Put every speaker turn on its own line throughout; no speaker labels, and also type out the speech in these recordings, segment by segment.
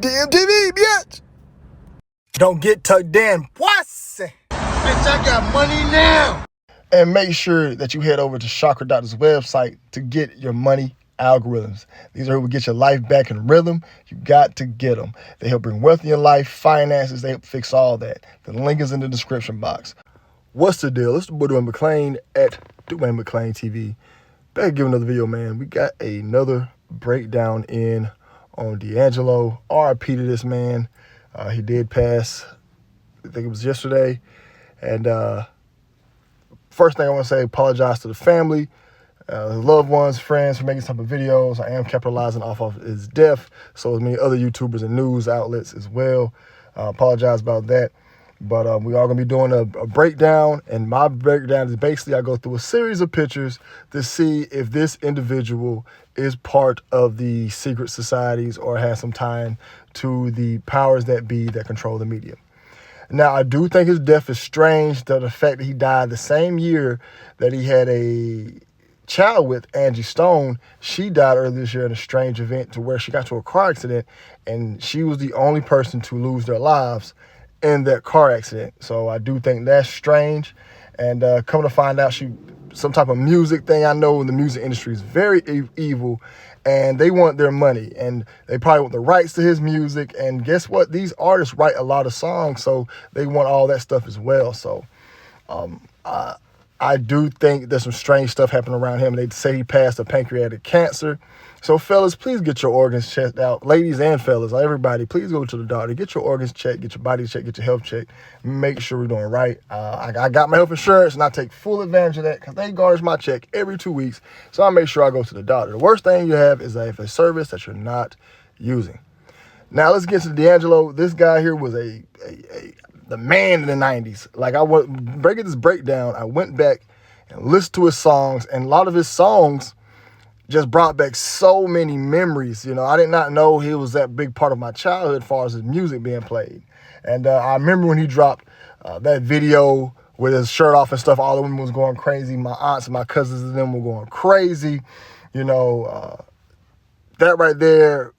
DMTV, bitch. Don't get tucked in, pussy.
Bitch, I got money now.
And make sure that you head over to Chakra Doctor's website to get your money algorithms. These are who will get your life back in rhythm. You got to get them. They help bring wealth in your life, finances. They help fix all that. The link is in the description box. What's the deal? It's the Voodoo and McLean at Dwayne McLean TV. Back to give another video, man. We got another breakdown in on D'Angelo. RIP to this man. He did pass, I think it was yesterday. And first thing I want to say, apologize to the family, his loved ones, friends for making some videos. I am capitalizing off of his death, so as many other YouTubers and news outlets as well. Apologize about that. But we are going to be doing a breakdown, and my breakdown is basically I go through a series of pictures to see if this individual is part of the secret societies or has some tie to the powers that be that control the media. Now, I do think his death is strange, the fact that he died the same year that he had a child with Angie Stone. She died earlier this year in a strange event to where she got to a car accident, and she was the only person to lose their lives in that car accident. So I do think that's strange. And coming to find out, some type of music thing. I know the music industry is very evil, and they want their money, and they probably want the rights to his music. And guess what? These artists write a lot of songs, so they want all that stuff as well. So I do think there's some strange stuff happening around him. They say he passed a pancreatic cancer. So fellas, please get your organs checked out. Ladies and fellas, everybody, please go to the doctor. Get your organs checked, get your body checked, get your health checked. Make sure we're doing right. I got my health insurance, and I take full advantage of that because they garnish my check every 2 weeks. So I make sure I go to the doctor. The worst thing you have is a service that you're not using. Now let's get to D'Angelo. This guy here was the man in the 90s. Like, breaking this breakdown, I went back and listened to his songs, and a lot of his songs just brought back so many memories. You know, I did not know he was that big part of my childhood as far as his music being played. And I remember when he dropped that video with his shirt off and stuff, all the women was going crazy. My aunts and my cousins and them were going crazy. You know, that right there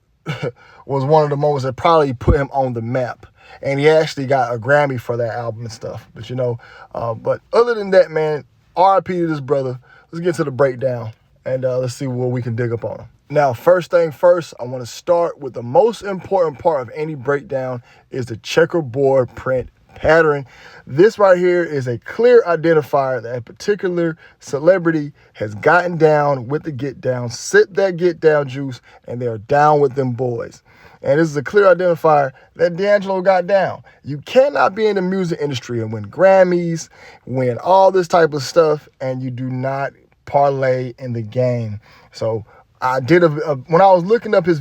was one of the moments that probably put him on the map. And he actually got a Grammy for that album and stuff. But, you know, but other than that, man, RIP to this brother. Let's get to the breakdown, and let's see what we can dig up on him. Now, first thing first, I want to start with the most important part of any breakdown is the checkerboard print pattern. This right here is a clear identifier that a particular celebrity has gotten down with the get down, sip that get down juice, and they're down with them boys. And this is a clear identifier that D'Angelo got down. You cannot be in the music industry and win Grammys, win all this type of stuff, and you do not parlay in the game. So I did when I was looking up his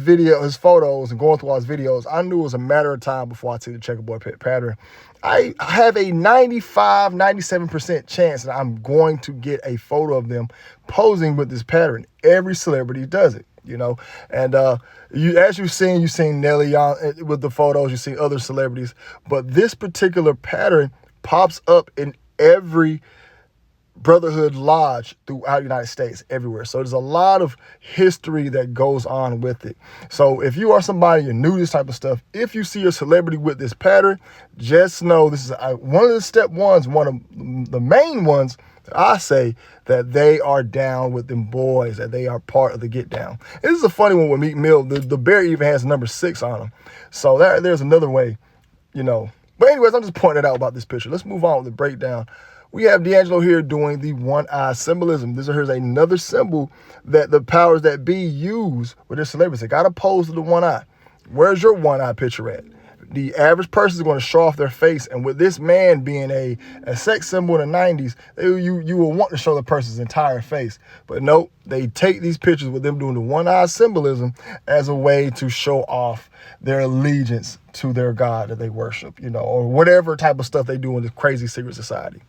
photos and going through all his videos, I knew it was a matter of time before I see the checkerboard pattern. I have a 95, 97% chance that I'm going to get a photo of them posing with this pattern. Every celebrity does it, you know. And as you've seen Nelly with the photos, you've seen other celebrities, but this particular pattern pops up in every Brotherhood Lodge throughout the United States, everywhere. So there's a lot of history that goes on with it. So if you are somebody, you're new to this type of stuff, if you see a celebrity with this pattern, just know this is one of the step ones, one of the main ones that I say that they are down with them boys, that they are part of the get down. This is a funny one with Meek Mill. The bear even has number 6 on him. So there's another way, you know. But anyways, I'm just pointing it out about this picture. Let's move on with the breakdown. We have D'Angelo here doing the one-eye symbolism. Here's another symbol that the powers that be use with their celebrities. They got to pose to the one eye. Where's your one-eye picture at? The average person is going to show off their face. And with this man being a sex symbol in the 90s, you will want to show the person's entire face. But nope, they take these pictures with them doing the one-eye symbolism as a way to show off their allegiance to their God that they worship, you know, or whatever type of stuff they do in this crazy secret society.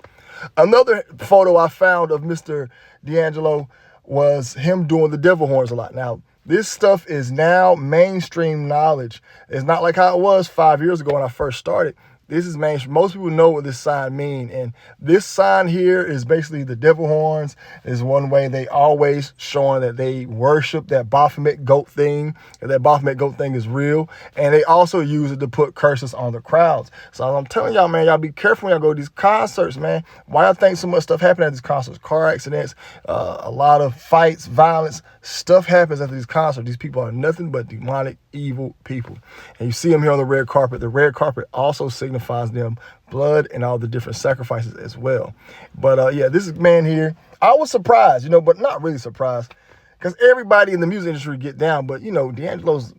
Another photo I found of Mr. D'Angelo was him doing the devil horns a lot. Now, this stuff is now mainstream knowledge. It's not like how it was 5 years ago when I first started. This is mainstream. Most people know what this sign mean. And this sign here is basically the devil horns. Is one way they always showing that they worship that Baphomet goat thing. That Baphomet goat thing is real. And they also use it to put curses on the crowds. So I'm telling y'all, man, y'all be careful when y'all go to these concerts, man. Why y'all think so much stuff happens at these concerts? Car accidents, a lot of fights, violence, stuff happens at these concerts. These people are nothing but demonic, evil people. And you see them here on the red carpet. The red carpet also signifies them blood and all the different sacrifices as well. But yeah, this man here, I was surprised, but not really surprised, because everybody in the music industry get down. But D'Angelo's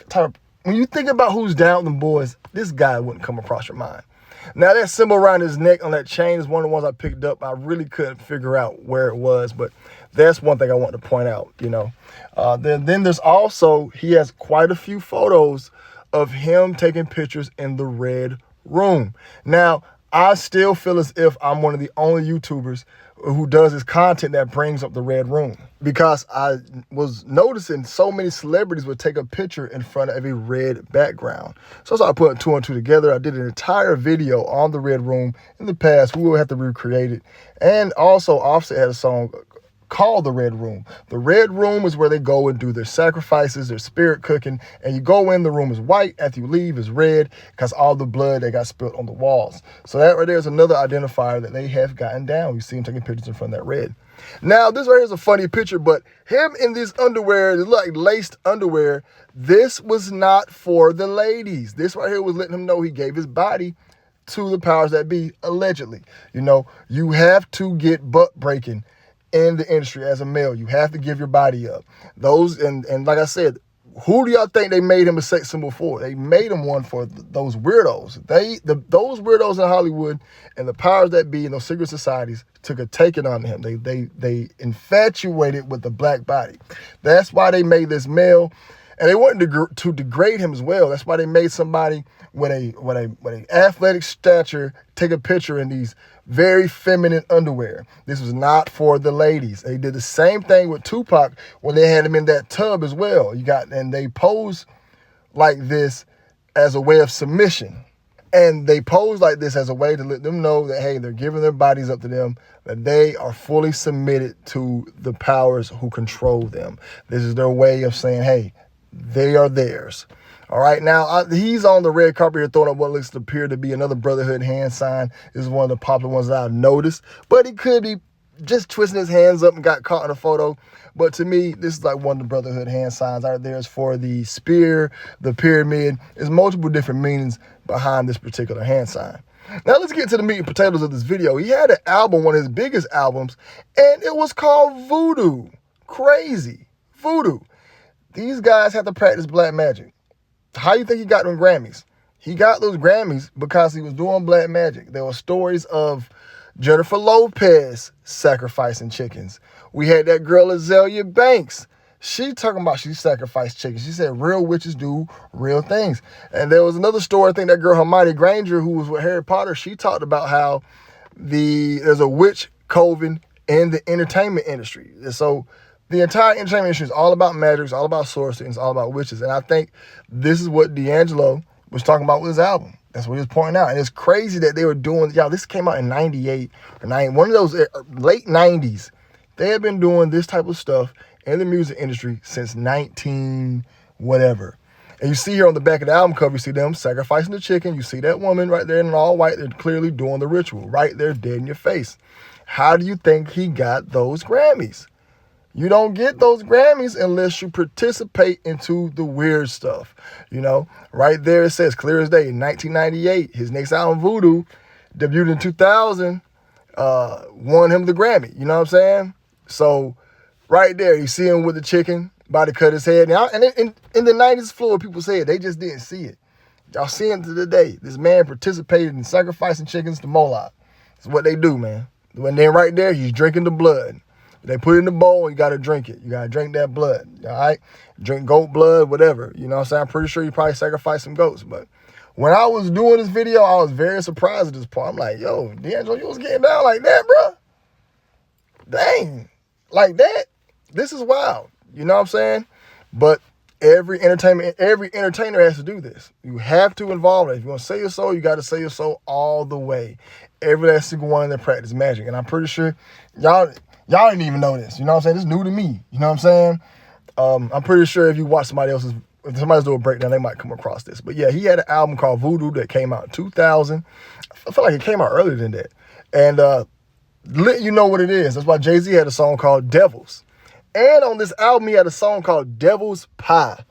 type of, when you think about who's down with them boys, this guy wouldn't come across your mind. Now, that symbol around his neck on that chain is one of the ones I picked up. I really couldn't figure out where it was, but that's one thing I want to point out, Then there's also, he has quite a few photos of him taking pictures in the red room. Now, I still feel as if I'm one of the only YouTubers who does this content that brings up the red room, because I was noticing so many celebrities would take a picture in front of a red background. So I started putting two and two together. I did an entire video on the red room in the past. We will have to recreate it. And also Offset had a song called The Red Room. The Red Room is where they go and do their sacrifices, their spirit cooking, and you go in, the room is white. After you leave, it's red, because all the blood that got spilled on the walls. So that right there is another identifier that they have gotten down. You see them taking pictures in front of that red. Now, this right here is a funny picture, but him in this underwear, like laced underwear, this was not for the ladies. This right here was letting him know he gave his body to the powers that be, allegedly. You have to get butt breaking in the industry as a male. You have to give your body up. Those, and like I said, who do y'all think they made him a sex symbol for? They made him one for those weirdos. Those weirdos in Hollywood and the powers that be in those secret societies took a taking on him. They infatuated with the black body. That's why they made this male, and they wanted to degrade him as well. That's why they made somebody with a athletic stature take a picture in these very feminine underwear. This was not for the ladies. They did the same thing with Tupac when they had him in that tub as well. And they pose like this as a way of submission. And they pose like this as a way to let them know that, hey, they're giving their bodies up to them, that they are fully submitted to the powers who control them. This is their way of saying, hey, they are theirs. All right, now he's on the red carpet here throwing up what looks to appear to be another Brotherhood hand sign. This is one of the popular ones that I've noticed, but he could be just twisting his hands up and got caught in a photo. But to me, this is like one of the Brotherhood hand signs. Right there is for the spear, the pyramid. There's multiple different meanings behind this particular hand sign. Now let's get to the meat and potatoes of this video. He had an album, one of his biggest albums, and it was called Voodoo. Crazy. Voodoo. These guys have to practice black magic. How do you think he got them Grammys? He got those Grammys because he was doing black magic. There were stories of Jennifer Lopez sacrificing chickens. We had that girl Azalea Banks. She talking about she sacrificed chickens. She said real witches do real things. And there was another story, I think that girl Hermione Granger, who was with Harry Potter, she talked about how there's a witch coven in the entertainment industry. And so the entire entertainment industry is all about magic, it's all about sorcery, it's all about witches. And I think this is what D'Angelo was talking about with his album. That's what he was pointing out. And it's crazy that they were doing, this came out in 98 or 90, one of those late 90s. They had been doing this type of stuff in the music industry since 19 whatever. And you see here on the back of the album cover, you see them sacrificing the chicken. You see that woman right there in all white. They're clearly doing the ritual right there, dead in your face. How do you think he got those Grammys? You don't get those Grammys unless you participate into the weird stuff. Right there it says clear as day, in 1998, his next album, Voodoo, debuted in 2000, won him the Grammy. You know what I'm saying? So right there, you see him with the chicken, about to cut his head. Now, and in the 90s floor, people said they just didn't see it. Y'all see it to the day. This man participated in sacrificing chickens to Moloch. That's what they do, man. And then right there, he's drinking the blood. They put it in the bowl, you got to drink it. You got to drink that blood, all right? Drink goat blood, whatever. You know what I'm saying? I'm pretty sure you probably sacrificed some goats. But when I was doing this video, I was very surprised at this part. I'm like, yo, D'Angelo, you was getting down like that, bro? Dang. Like that? This is wild. You know what I'm saying? But Every entertainer has to do this. You have to involve it. If you want to sell your soul, you got to sell your soul all the way. Every last single one in their practice magic. And I'm pretty sure y'all didn't even know this. You know what I'm saying? This is new to me. You know what I'm saying? I'm pretty sure if you watch if somebody's doing a breakdown, they might come across this. But yeah, he had an album called Voodoo that came out in 2000. I feel like it came out earlier than that. And let you know what it is. That's why Jay-Z had a song called Devils. And on this album, he had a song called Devil's Pie.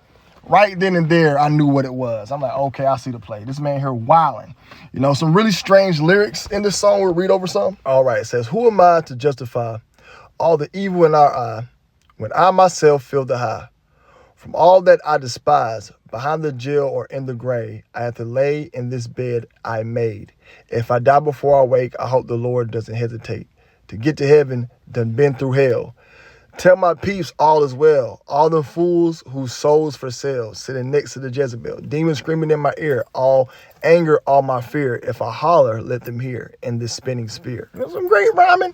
Right then and there, I knew what it was. I'm like, okay, I see the play. This man here wilding. You know, some really strange lyrics in this song. We'll read over some. All right, it says, who am I to justify all the evil in our eye when I myself feel the high? From all that I despise, behind the jail or in the grave, I have to lay in this bed I made. If I die before I wake, I hope the Lord doesn't hesitate to get to heaven, done been through hell. Tell my peeps all is well. All the fools whose souls for sale, sitting next to the Jezebel. Demons screaming in my ear. All anger, all my fear. If I holler, let them hear in this spinning spear. There's some great rhyming,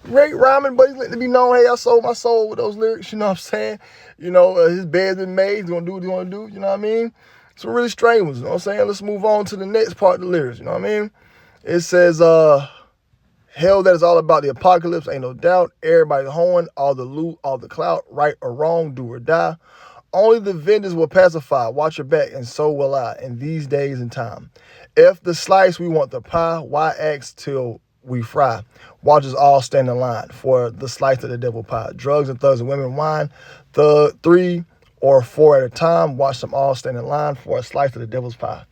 but he's letting it be known, hey, I sold my soul with those lyrics. You know what I'm saying? You know, his bed's been made. He's going to do what he's going to do. You know what I mean? Some really strange ones. You know what I'm saying? Let's move on to the next part of the lyrics. You know what I mean? It says, hell, that is all about the apocalypse, ain't no doubt. Everybody hoeing, all the loot, all the clout, right or wrong, do or die. Only the vendors will pacify. Watch your back, and so will I in these days and time. If the slice, we want the pie. Why ask till we fry? Watch us all stand in line for the slice of the devil pie. Drugs and thugs and women wine. The 3 or 4 at a time. Watch them all stand in line for a slice of the devil's pie.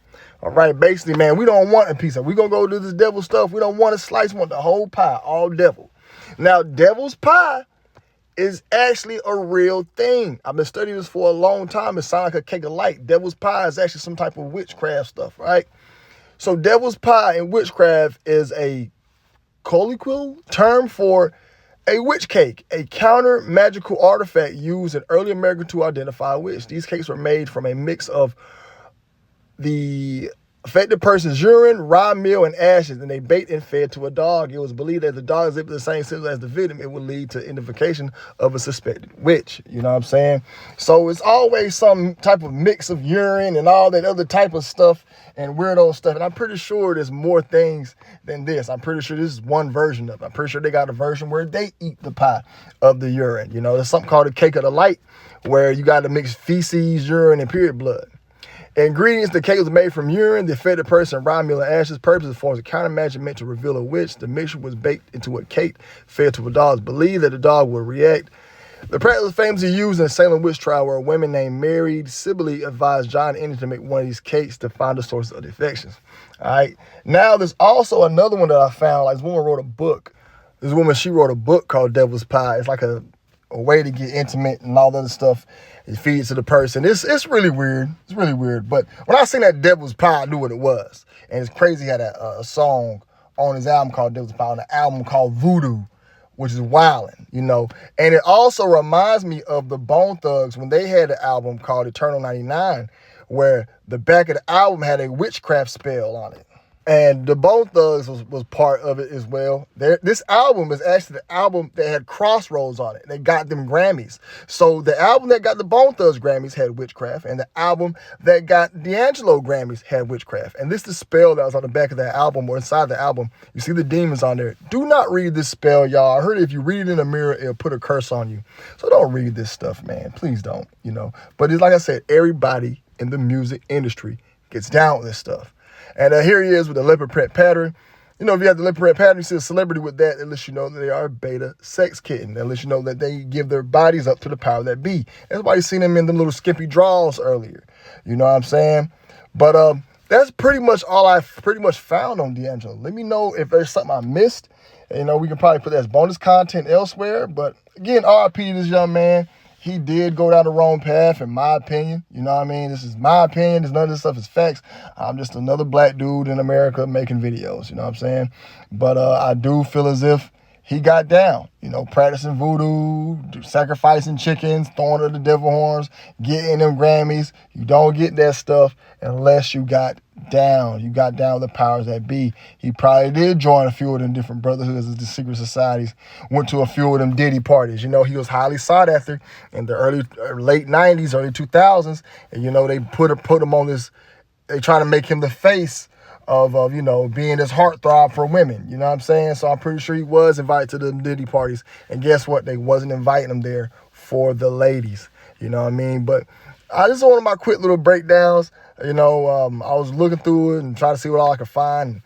All right, basically, man, we don't want a piece of it. We're going to go do this devil stuff. We don't want a slice. We want the whole pie, all devil. Now, devil's pie is actually a real thing. I've been studying this for a long time. It sounds like a cake of light. Devil's pie is actually some type of witchcraft stuff, right? So devil's pie in witchcraft is a colloquial term for a witch cake, a counter magical artifact used in early America to identify a witch. These cakes were made from a mix of the affected person's urine, raw meal, and ashes, and they baked and fed to a dog. It was believed that the dog exhibited the same symptoms as the victim. It would lead to identification of a suspected witch. You know what I'm saying? So it's always some type of mix of urine and all that other type of stuff and weirdo stuff. And I'm pretty sure there's more things than this. I'm pretty sure this is one version of it. I'm pretty sure they got a version where they eat the pie of the urine. You know, there's something called a cake of the light where you got to mix feces, urine, and period blood. Ingredients: the cake was made from urine, the affected person, raw meal, and ashes. Purpose: forms a counter magic meant to reveal a witch. The mixture was baked into a cake fed to a dog. Believed that the dog would react. The practice was famously used in a Salem witch trial where a woman named Mary Sibley advised John Ennis to make one of these cakes to find the source of the infections. All right. Now, there's also another one that I found. Like, this woman wrote a book. This woman, she wrote a book called Devil's Pie. It's like a way to get intimate and all that other stuff. It feeds to the person. It's really weird. It's really weird. But when I seen that Devil's Pie, I knew what it was. And it's crazy. He had a song on his album called Devil's Pie, on an album called Voodoo, which is wildin', you know. And it also reminds me of the Bone Thugs when they had an album called Eternal 99, where the back of the album had a witchcraft spell on it. And the Bone Thugs was part of it as well. This album is actually the album that had Crossroads on it. They got them Grammys. So the album that got the Bone Thugs Grammys had witchcraft, and the album that got D'Angelo Grammys had witchcraft. And this is the spell that was on the back of that album or inside the album. You see the demons on there. Do not read this spell, y'all. I heard if you read it in a mirror, it'll put a curse on you. So don't read this stuff, man. Please don't, you know. But it's like I said, everybody in the music industry gets down with this stuff. And here he is with the leopard print pattern. You know, if you have the leopard print pattern, you see a celebrity with that, it lets you know that they are a beta sex kitten. That lets you know that they give their bodies up to the power that be. That's why you seen them in them little skimpy draws earlier. You know what I'm saying? But that's pretty much all I pretty much found on D'Angelo. Let me know if there's something I missed. You know, we can probably put that as bonus content elsewhere. But again, RIP to this young man. He did go down the wrong path, in my opinion. You know what I mean? This is my opinion. None of this stuff is facts. I'm just another black dude in America making videos. You know what I'm saying? But I do feel as if he got down, you know, practicing voodoo, sacrificing chickens, throwing to the devil horns, getting them Grammys. You don't get that stuff unless you got down. You got down with the powers that be. He probably did join a few of them different brotherhoods and the secret societies, went to a few of them Diddy parties. You know, he was highly sought after in the late 90s, early 2000s. And, you know, they put him on this, they try to make him the face of you know, being this heartthrob for women. You know what I'm saying? So I'm pretty sure he was invited to the Diddy parties. And guess what? They wasn't inviting him there for the ladies. You know what I mean? But this is one of my quick little breakdowns. You know, I was looking through it and trying to see what all I could find.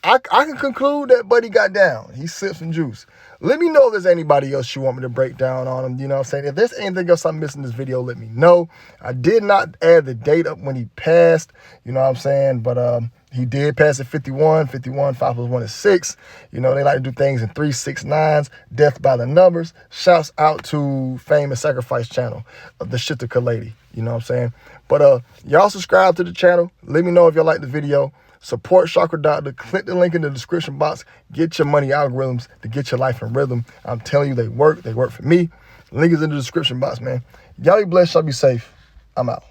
I can conclude that Buddy got down. He sipped some juice. Let me know if there's anybody else you want me to break down on him. You know what I'm saying? If there's anything else I'm missing in this video, let me know. I did not add the date up when he passed. You know what I'm saying? But he did pass at 51. 5 plus 1 is 6. You know, they like to do things in 3, 6, 9s. Death by the numbers. Shouts out to Fame and Sacrifice channel of the Shittica lady. You know what I'm saying? But y'all subscribe to the channel. Let me know if y'all like the video. Support Chakra Doctor. Click the link in the description box. Get your money algorithms to get your life in rhythm. I'm telling you, they work. They work for me. Link is in the description box, man. Y'all be blessed. Y'all be safe. I'm out.